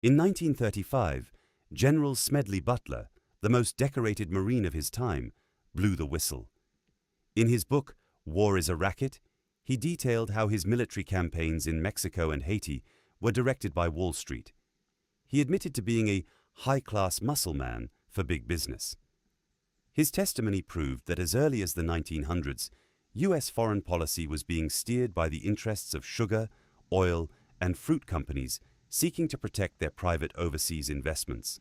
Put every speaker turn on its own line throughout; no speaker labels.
In 1935, General Smedley Butler, the most decorated Marine of his time, blew the whistle. In his book, War is a Racket, he detailed how his military campaigns in Mexico and Haiti were directed by Wall Street. He admitted to being a high-class muscle man for big business. His testimony proved that as early as the 1900s, U.S. foreign policy was being steered by the interests of sugar, oil, and fruit companies seeking to protect their private overseas investments.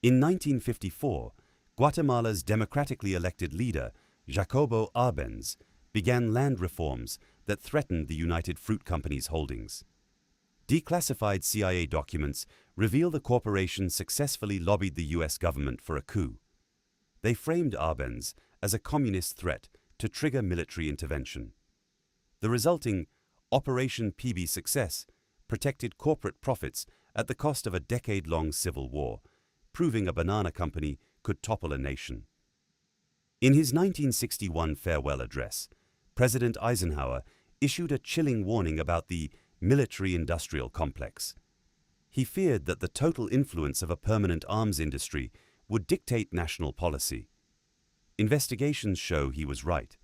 In 1954, Guatemala's democratically elected leader, Jacobo Arbenz, began land reforms that threatened the United Fruit Company's holdings. Declassified CIA documents reveal the corporation successfully lobbied the U.S. government for a coup. They framed Arbenz as a communist threat to trigger military intervention. The resulting Operation PB success protected corporate profits at the cost of a decade-long civil war, proving a banana company could topple a nation. In his 1961 farewell address, President Eisenhower issued a chilling warning about the military-industrial complex. He feared that the total influence of a permanent arms industry would dictate national policy. Investigations show he was right.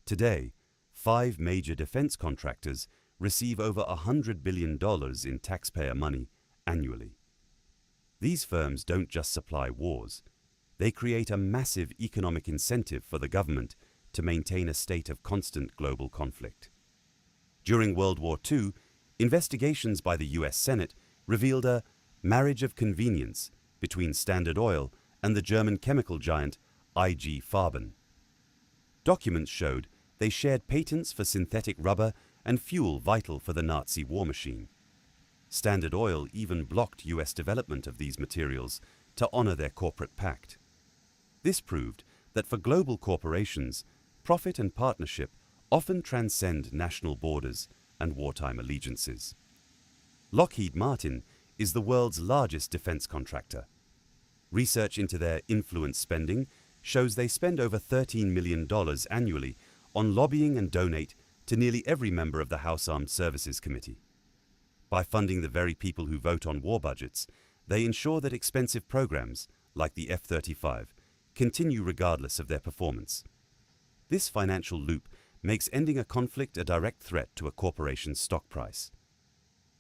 Today, 5 major defense contractors receive over $100 billion in taxpayer money annually. These firms don't just supply wars. They create a massive economic incentive for the government to maintain a state of constant global conflict. During World War II, investigations by the U.S. Senate revealed a marriage of convenience between Standard Oil and the German chemical giant IG Farben. Documents showed they shared patents for synthetic rubber and fuel vital for the Nazi war machine. Standard Oil even blocked U.S. development of these materials to honor their corporate pact. This proved that for global corporations, profit and partnership often transcend national borders and wartime allegiances. Lockheed Martin is the world's largest defense contractor. Research into their influence spending shows they spend over $13 million annually on lobbying and donate to nearly every member of the House Armed Services Committee. By funding the very people who vote on war budgets, they ensure that expensive programs, like the F-35, continue regardless of their performance. This financial loop makes ending a conflict a direct threat to a corporation's stock price.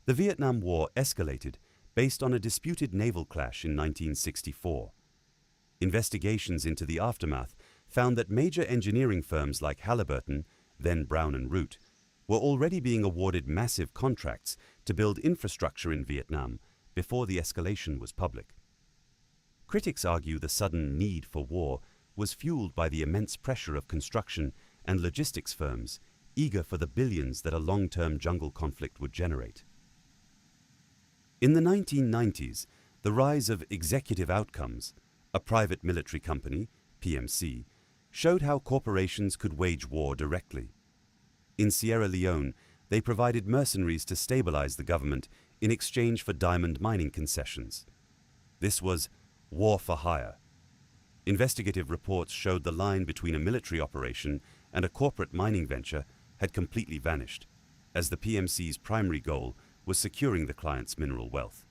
The Vietnam War escalated based on a disputed naval clash in 1964. Investigations into the aftermath found that major engineering firms like Halliburton, then Brown and Root, were already being awarded massive contracts to build infrastructure in Vietnam before the escalation was public. Critics argue the sudden need for war was fueled by the immense pressure of construction and logistics firms eager for the billions that a long-term jungle conflict would generate. In the 1990s, the rise of Executive Outcomes, a private military company, PMC, showed how corporations could wage war directly. In Sierra Leone, they provided mercenaries to stabilize the government in exchange for diamond mining concessions. This was war for hire. Investigative reports showed the line between a military operation and a corporate mining venture had completely vanished, as the PMC's primary goal was securing the client's mineral wealth.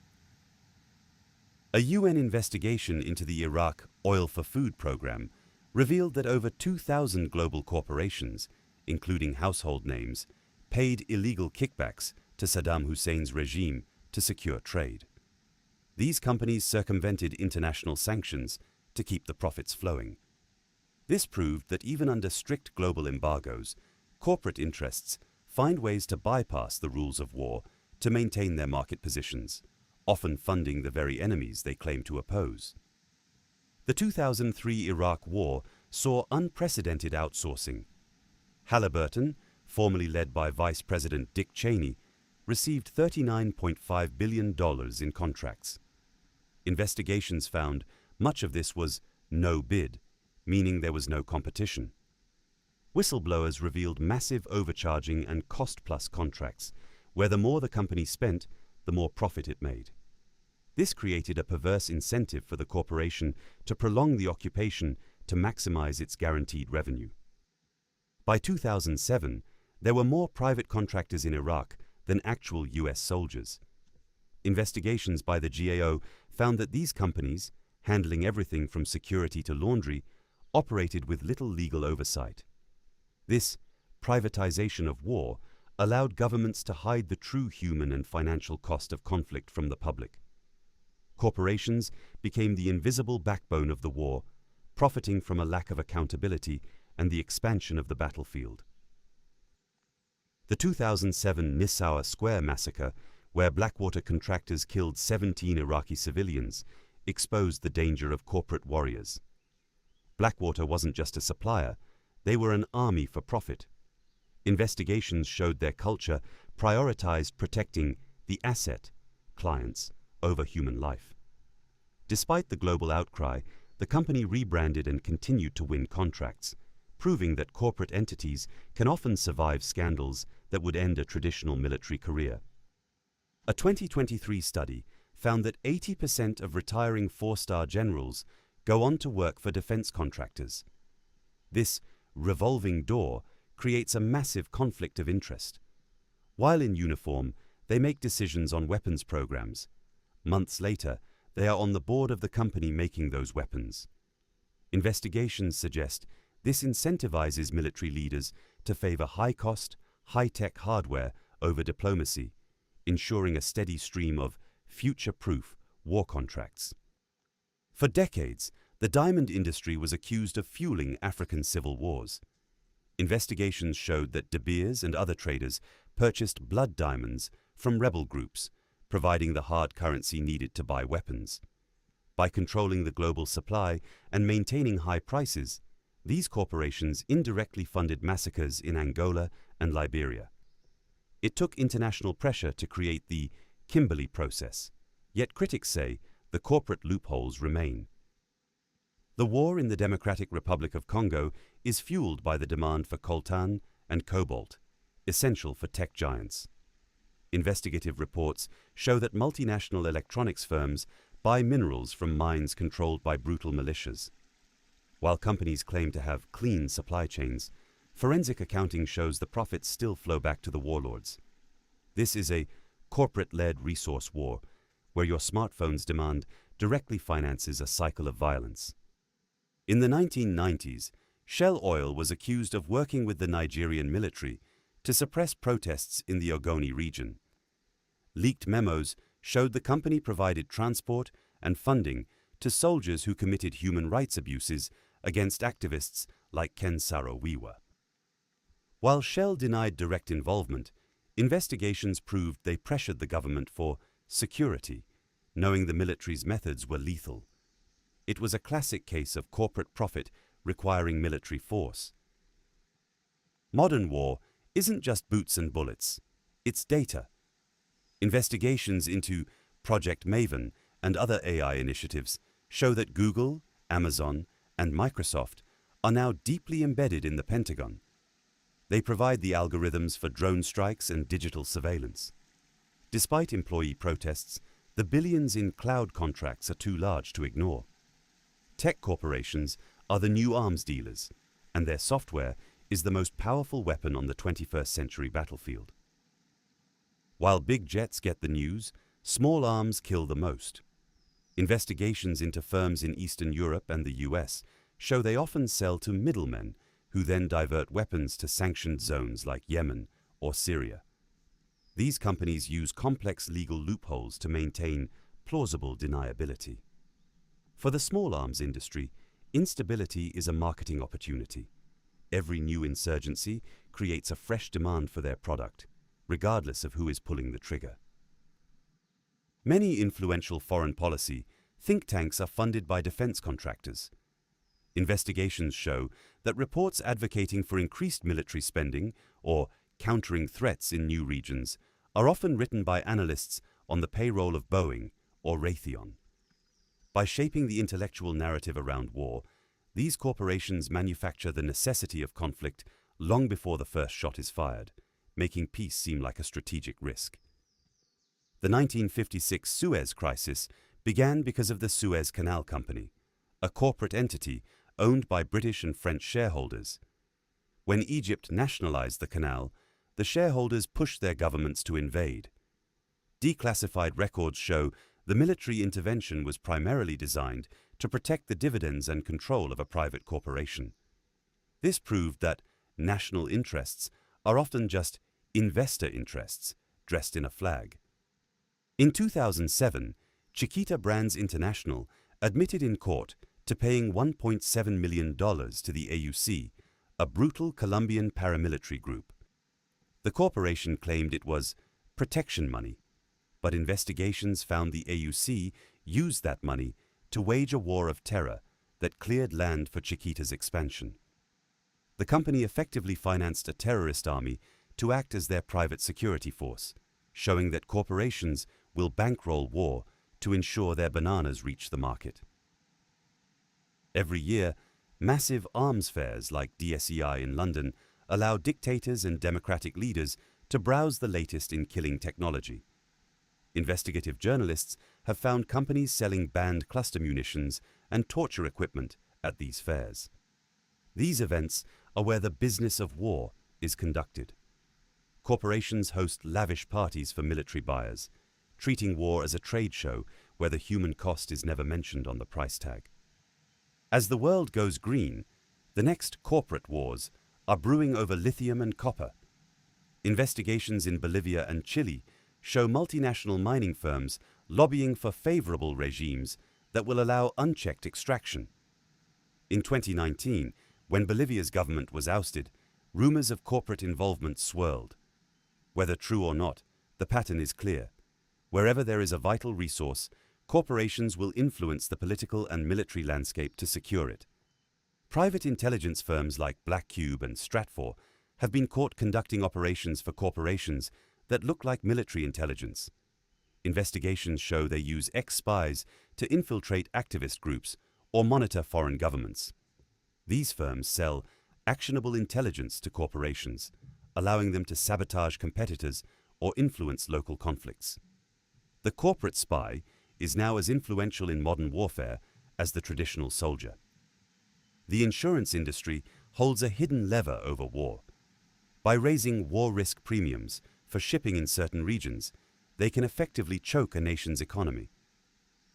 A UN investigation into the Iraq Oil for Food program revealed that over 2,000 global corporations, including household names, paid illegal kickbacks to Saddam Hussein's regime to secure trade. These companies circumvented international sanctions to keep the profits flowing. This proved that even under strict global embargoes, corporate interests find ways to bypass the rules of war to maintain their market positions, often funding the very enemies they claim to oppose. The 2003 Iraq War saw unprecedented outsourcing. Halliburton, formerly led by Vice President Dick Cheney, received $39.5 billion in contracts. Investigations found much of this was no bid, meaning there was no competition. Whistleblowers revealed massive overcharging and cost-plus contracts, where the more the company spent, the more profit it made. This created a perverse incentive for the corporation to prolong the occupation to maximize its guaranteed revenue. By 2007, there were more private contractors in Iraq than actual U.S. soldiers. Investigations by the GAO found that these companies, handling everything from security to laundry, operated with little legal oversight. This privatization of war allowed governments to hide the true human and financial cost of conflict from the public. Corporations became the invisible backbone of the war, profiting from a lack of accountability and the expansion of the battlefield. The 2007 Nisawa Square massacre, where Blackwater contractors killed 17 Iraqi civilians, exposed the danger of corporate warriors. Blackwater wasn't just a supplier, they were an army for profit. Investigations showed their culture prioritized protecting the asset, clients, over human life. Despite the global outcry, the company rebranded and continued to win contracts, proving that corporate entities can often survive scandals that would end a traditional military career. A 2023 study found that 80% of retiring four-star generals go on to work for defense contractors. This revolving door creates a massive conflict of interest. While in uniform, they make decisions on weapons programs. Months later, they are on the board of the company making those weapons. Investigations suggest this incentivizes military leaders to favor high-cost, high-tech hardware over diplomacy, ensuring a steady stream of future-proof war contracts. For decades, the diamond industry was accused of fueling African civil wars. Investigations showed that De Beers and other traders purchased blood diamonds from rebel groups, providing the hard currency needed to buy weapons. By controlling the global supply and maintaining high prices, these corporations indirectly funded massacres in Angola and Liberia. It took international pressure to create the Kimberley process, yet critics say the corporate loopholes remain. The war in the Democratic Republic of Congo is fueled by the demand for coltan and cobalt, essential for tech giants. Investigative reports show that multinational electronics firms buy minerals from mines controlled by brutal militias. While companies claim to have clean supply chains, forensic accounting shows the profits still flow back to the warlords. This is a corporate-led resource war, where your smartphone's demand directly finances a cycle of violence. In the 1990s, Shell Oil was accused of working with the Nigerian military to suppress protests in the Ogoni region. Leaked memos showed the company provided transport and funding to soldiers who committed human rights abuses against activists like Ken Saro-Wiwa. While Shell denied direct involvement, investigations proved they pressured the government for security, knowing the military's methods were lethal. It was a classic case of corporate profit requiring military force. Modern war isn't just boots and bullets, it's data. Investigations into Project Maven and other AI initiatives show that Google, Amazon, and Microsoft are now deeply embedded in the Pentagon. They provide the algorithms for drone strikes and digital surveillance. Despite employee protests, the billions in cloud contracts are too large to ignore. Tech corporations are the new arms dealers, and their software is the most powerful weapon on the 21st century battlefield. While big jets get the news, small arms kill the most. Investigations into firms in Eastern Europe and the US show they often sell to middlemen who then divert weapons to sanctioned zones like Yemen or Syria. These companies use complex legal loopholes to maintain plausible deniability. For the small arms industry, instability is a marketing opportunity. Every new insurgency creates a fresh demand for their product, regardless of who is pulling the trigger. Many influential foreign policy think tanks are funded by defense contractors. Investigations show that reports advocating for increased military spending or countering threats in new regions are often written by analysts on the payroll of Boeing or Raytheon. By shaping the intellectual narrative around war, these corporations manufacture the necessity of conflict long before the first shot is fired, making peace seem like a strategic risk. The 1956 Suez Crisis began because of the Suez Canal Company, a corporate entity owned by British and French shareholders. When Egypt nationalized the canal, the shareholders pushed their governments to invade. Declassified records show the military intervention was primarily designed to protect the dividends and control of a private corporation. This proved that national interests are often just investor interests dressed in a flag. In 2007, Chiquita Brands International admitted in court to paying $1.7 million to the AUC, a brutal Colombian paramilitary group. The corporation claimed it was protection money, but investigations found the AUC used that money to wage a war of terror that cleared land for Chiquita's expansion. The company effectively financed a terrorist army to act as their private security force, showing that corporations will bankroll war to ensure their bananas reach the market. Every year, massive arms fairs like DSEI in London allow dictators and democratic leaders to browse the latest in killing technology. Investigative journalists have found companies selling banned cluster munitions and torture equipment at these fairs. These events are where the business of war is conducted. Corporations host lavish parties for military buyers, treating war as a trade show where the human cost is never mentioned on the price tag. As the world goes green, the next corporate wars are brewing over lithium and copper. Investigations in Bolivia and Chile show multinational mining firms lobbying for favorable regimes that will allow unchecked extraction. In 2019, when Bolivia's government was ousted, rumors of corporate involvement swirled. Whether true or not, the pattern is clear. Wherever there is a vital resource, corporations will influence the political and military landscape to secure it. Private intelligence firms like Black Cube and Stratfor have been caught conducting operations for corporations that look like military intelligence. Investigations show they use ex-spies to infiltrate activist groups or monitor foreign governments. These firms sell actionable intelligence to corporations, allowing them to sabotage competitors or influence local conflicts. The corporate spy is now as influential in modern warfare as the traditional soldier. The insurance industry holds a hidden lever over war. By raising war risk premiums for shipping in certain regions, they can effectively choke a nation's economy.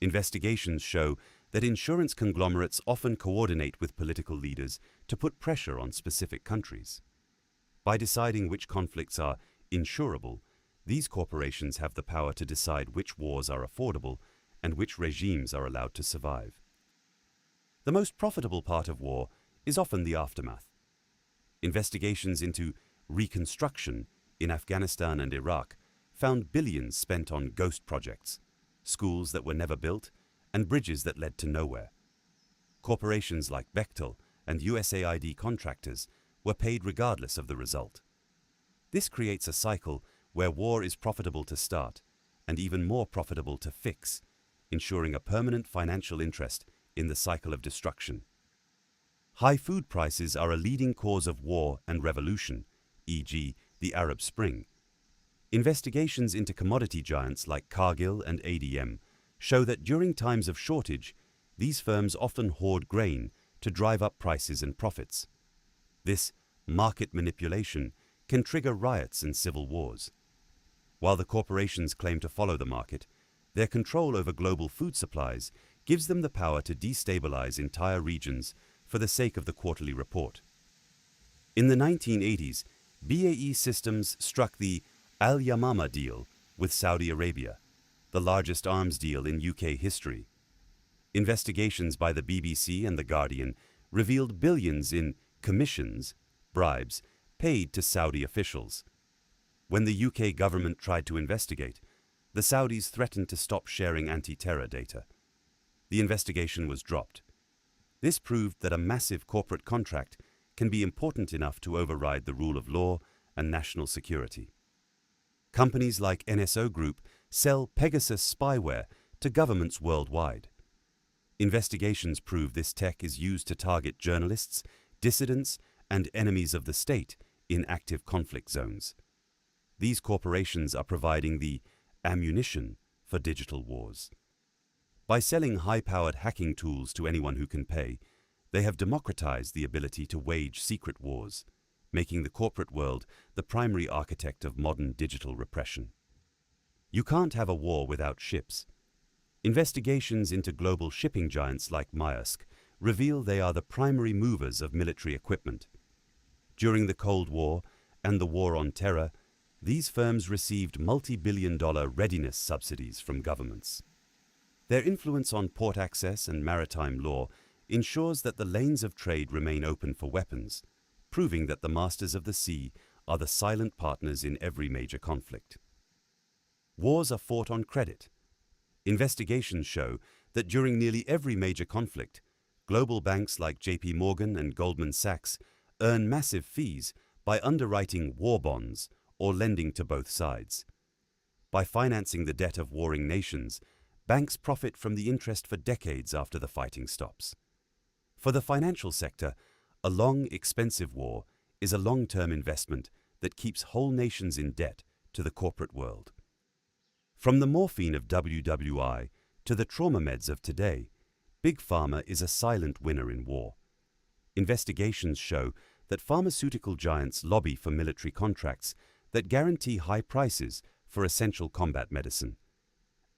Investigations show that insurance conglomerates often coordinate with political leaders to put pressure on specific countries. By deciding which conflicts are insurable, these corporations have the power to decide which wars are affordable and which regimes are allowed to survive. The most profitable part of war is often the aftermath. Investigations into reconstruction in Afghanistan and Iraq found billions spent on ghost projects, schools that were never built, and bridges that led to nowhere. Corporations like Bechtel and USAID contractors were paid regardless of the result. This creates a cycle where war is profitable to start and even more profitable to fix, ensuring a permanent financial interest in the cycle of destruction. High food prices are a leading cause of war and revolution, e.g., the Arab Spring. Investigations into commodity giants like Cargill and ADM show that during times of shortage, these firms often hoard grain to drive up prices and profits. This market manipulation can trigger riots and civil wars. While the corporations claim to follow the market, their control over global food supplies gives them the power to destabilize entire regions for the sake of the quarterly report. In the 1980s, BAE Systems struck the Al Yamama deal with Saudi Arabia, the largest arms deal in UK history. Investigations by the BBC and The Guardian revealed billions in commissions, bribes, paid to Saudi officials. When the UK government tried to investigate, the Saudis threatened to stop sharing anti-terror data. The investigation was dropped. This proved that a massive corporate contract can be important enough to override the rule of law and national security. Companies like NSO Group sell Pegasus spyware to governments worldwide. Investigations prove this tech is used to target journalists, dissidents, and enemies of the state in active conflict zones. These corporations are providing the ammunition for digital wars. By selling high-powered hacking tools to anyone who can pay, they have democratized the ability to wage secret wars, making the corporate world the primary architect of modern digital repression. You can't have a war without ships. Investigations into global shipping giants like Maersk reveal they are the primary movers of military equipment. During the Cold War and the War on Terror, these firms received multi-billion-dollar readiness subsidies from governments. Their influence on port access and maritime law ensures that the lanes of trade remain open for weapons, proving that the masters of the sea are the silent partners in every major conflict. Wars are fought on credit. Investigations show that during nearly every major conflict, global banks like JP Morgan and Goldman Sachs earn massive fees by underwriting war bonds or lending to both sides. By financing the debt of warring nations, banks profit from the interest for decades after the fighting stops. For the financial sector, a long, expensive war is a long-term investment that keeps whole nations in debt to the corporate world. From the morphine of WWI to the trauma meds of today, Big Pharma is a silent winner in war. Investigations show that pharmaceutical giants lobby for military contracts that guarantee high prices for essential combat medicine.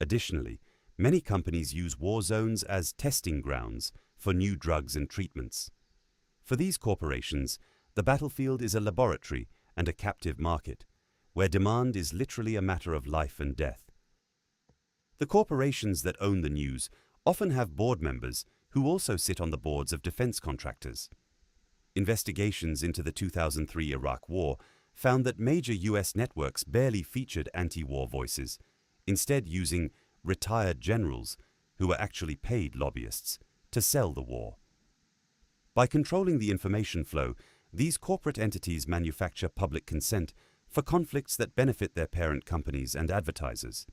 Additionally, many companies use war zones as testing grounds for new drugs and treatments. For these corporations, the battlefield is a laboratory and a captive market, where demand is literally a matter of life and death. The corporations that own the news often have board members who also sit on the boards of defense contractors. Investigations into the 2003 Iraq War found that major U.S. networks barely featured anti-war voices, instead using retired generals who were actually paid lobbyists to sell the war. By controlling the information flow, these corporate entities manufacture public consent for conflicts that benefit their parent companies and advertisers.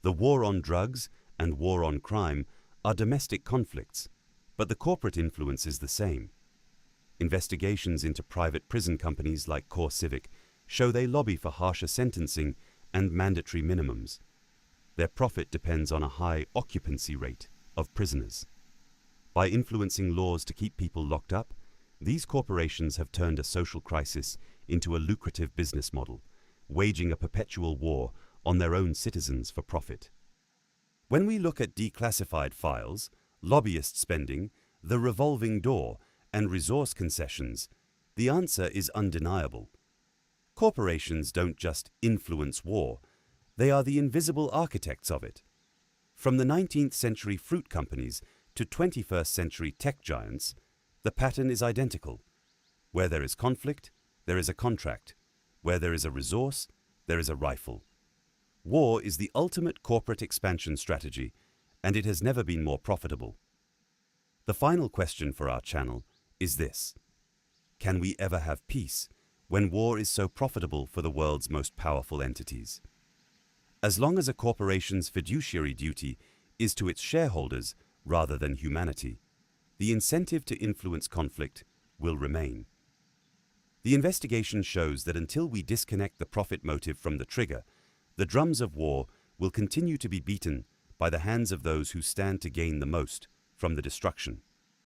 The war on drugs and war on crime are domestic conflicts, but the corporate influence is the same. Investigations into private prison companies like CoreCivic show they lobby for harsher sentencing and mandatory minimums. Their profit depends on a high occupancy rate of prisoners. By influencing laws to keep people locked up, these corporations have turned a social crisis into a lucrative business model, waging a perpetual war on their own citizens for profit. When we look at declassified files, lobbyist spending, the revolving door, and resource concessions, the answer is undeniable. Corporations don't just influence war, they are the invisible architects of it. From the 19th century fruit companies to 21st century tech giants, the pattern is identical. Where there is conflict, there is a contract. Where there is a resource, there is a rifle. War is the ultimate corporate expansion strategy, and it has never been more profitable. The final question for our channel is this: can we ever have peace when war is so profitable for the world's most powerful entities? As long as a corporation's fiduciary duty is to its shareholders rather than humanity, the incentive to influence conflict will remain. The investigation shows that until we disconnect the profit motive from the trigger, the drums of war will continue to be beaten by the hands of those who stand to gain the most from the destruction.